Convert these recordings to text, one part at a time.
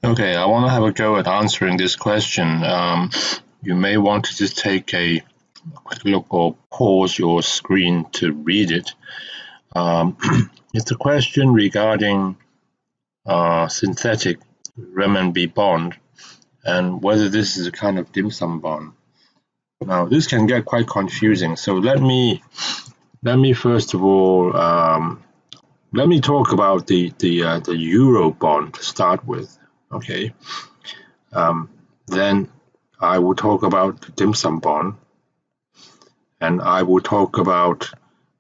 Okay, I want to have a go at answering this question. You may want to just take a quick look or pause your screen to read it. It's a question regarding synthetic renminbi bond and whether this is a kind of dim sum bond. Now, this can get quite confusing. So let me first of all let me talk about the euro bond to start with. Okay. Then I will talk about the dim sum bond, and I will talk about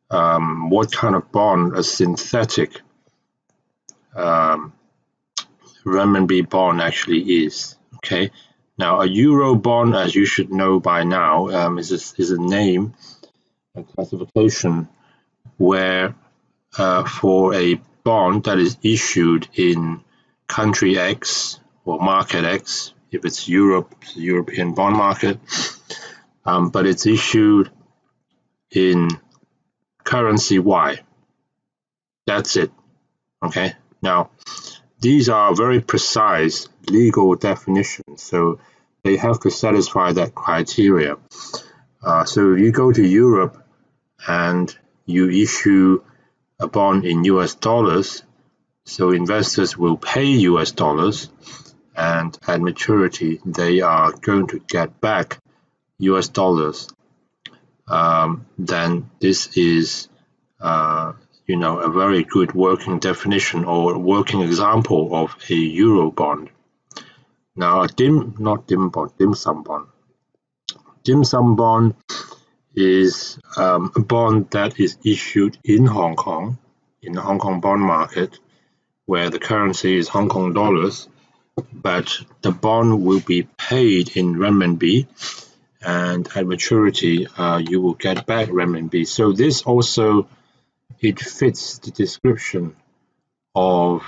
what kind of bond a synthetic renminbi bond actually is. Okay, now a euro bond, as you should know by now, is a name, a classification where for a bond that is issued in country X or market X, if it's Europe, it's the European bond market, but it's issued in currency Y. That's it. Okay. Now, these are very precise legal definitions, so they have to satisfy that criteria. So you go to Europe and you issue a bond in US dollars, so investors will pay US dollars, and at maturity they are going to get back US dollars. Then this is a very good working definition or working example of a euro bond. Now, a dim sum bond. Dim sum bond is a bond that is issued in Hong Kong, in the Hong Kong bond market, where the currency is Hong Kong dollars, but the bond will be paid in renminbi, and at maturity you will get back renminbi. So this also, it fits the description of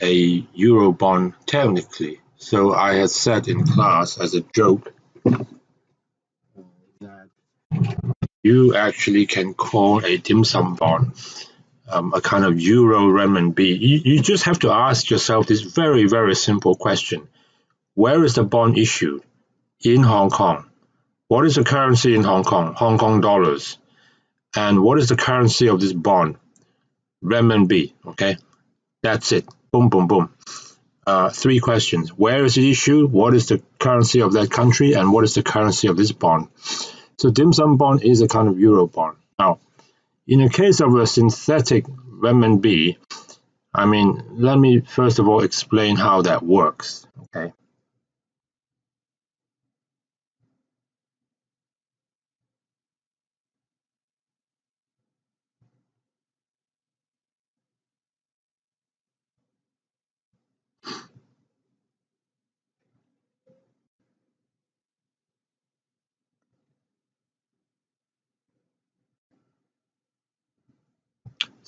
a euro bond technically. So I had said in class as a joke that you actually can call a dim sum bond a kind of euro renminbi. You just have to ask yourself this very, very simple question. Where is the bond issued? In Hong Kong. What is the currency in Hong Kong? Hong Kong dollars. And what is the currency of this bond? Renminbi. Okay, that's it. Boom, boom, boom. 3 questions. Where is it issued? What is the currency of that country? And what is the currency of this bond? So dim sum bond is a kind of euro bond. Now, in the case of a synthetic renminbi, let me first of all explain how that works. Okay.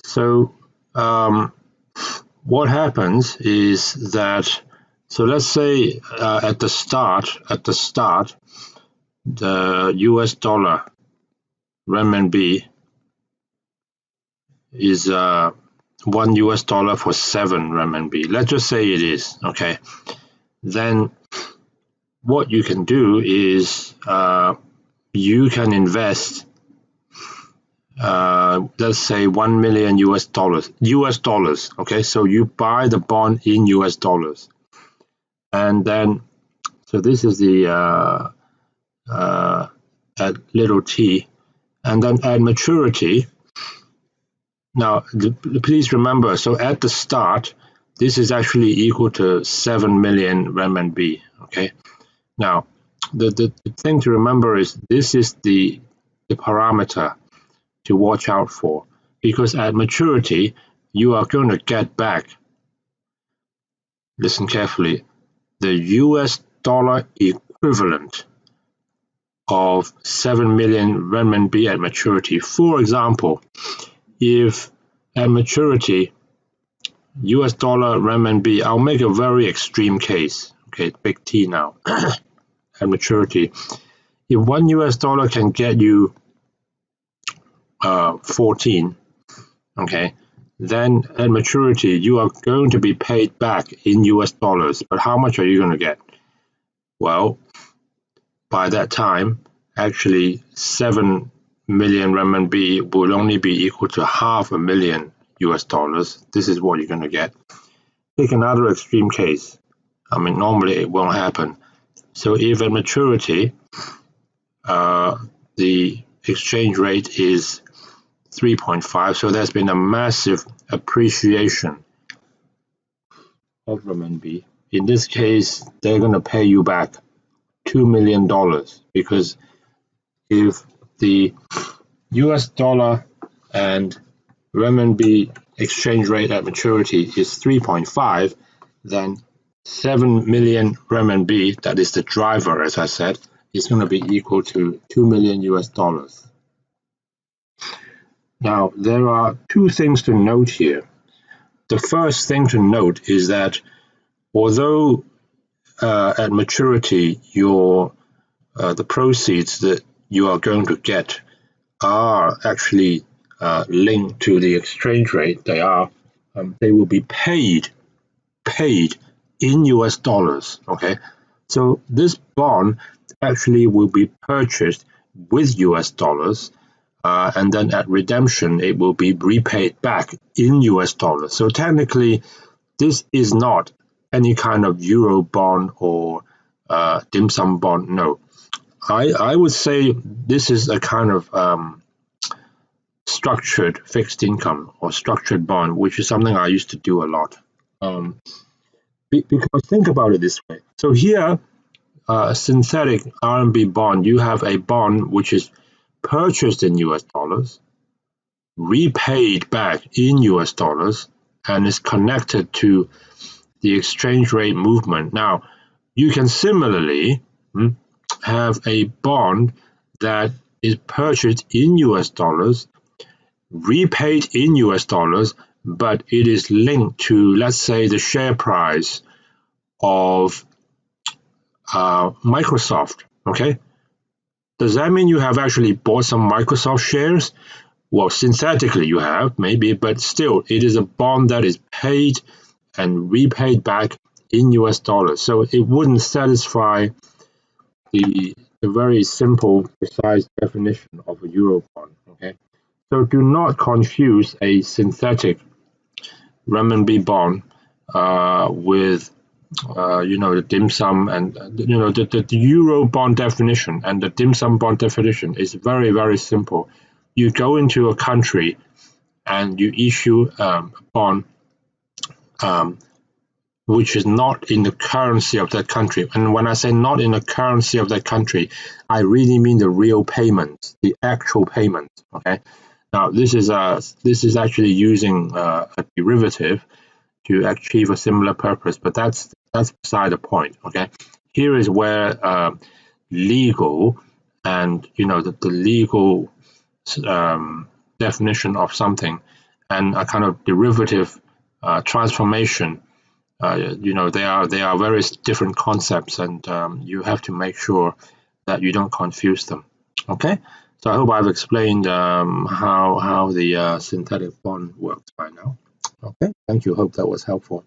So what happens is that, so let's say at the start, the US dollar renminbi is 1 US dollar for 7 renminbi. Let's just say it is, okay. Then what you can do is you can invest let's say 1 million US dollars, okay. So you buy the bond in US dollars, and then so this is the at little t, and then at maturity. Now please remember, so at the start this is actually equal to 7 million renminbi, okay. Now the thing to remember is this is the parameter to watch out for, because at maturity you are going to get back, listen carefully, the US dollar equivalent of 7 million renminbi at maturity. For example, if at maturity US dollar renminbi, I'll make a very extreme case, okay, big T now, at maturity, if 1 US dollar can get you 14, okay, then at maturity, you are going to be paid back in US dollars. But how much are you going to get? Well, by that time, actually 7 million renminbi will only be equal to $500,000 US dollars. This is what you're going to get. Take another extreme case. I mean, normally it won't happen. So if at maturity, the exchange rate is 3.5, so there's been a massive appreciation of renminbi. In this case, they're going to pay you back $2 million, because if the US dollar and renminbi exchange rate at maturity is 3.5, then 7 million renminbi, that is the driver, as I said, is going to be equal to $2 million US dollars. Now, there are two things to note here. The first thing to note is that although at maturity the proceeds that you are going to get are actually linked to the exchange rate, they will be paid in US dollars. Okay, so this bond actually will be purchased with US dollars, and then at redemption it will be repaid back in US dollars. So technically, this is not any kind of euro bond or dim sum bond. No, I would say this is a kind of structured fixed income or structured bond, which is something I used to do a lot. Because think about it this way. So here, a synthetic RMB bond, you have a bond which is purchased in US dollars, repaid back in US dollars, and is connected to the exchange rate movement. Now, you can similarly have a bond that is purchased in US dollars, repaid in US dollars, but it is linked to, let's say, the share price of Microsoft. Okay, does that mean you have actually bought some Microsoft shares? Well, synthetically you have, maybe, but still, it is a bond that is paid and repaid back in US dollars. So it wouldn't satisfy the very simple, precise definition of a euro bond. Okay, so do not confuse a synthetic renminbi bond with the dim sum, and the euro bond definition and the dim sum bond definition is very, very simple. You go into a country and you issue a bond which is not in the currency of that country. And when I say not in the currency of that country, I really mean the real payments, the actual payments. Okay. Now this is actually using a derivative to achieve a similar purpose, but that's beside the point. Okay. Here is where legal and the legal definition of something and a kind of derivative transformation. They are very different concepts, and you have to make sure that you don't confuse them. Okay, so I hope I've explained how the synthetic bond works by now. Okay, thank you. Hope that was helpful.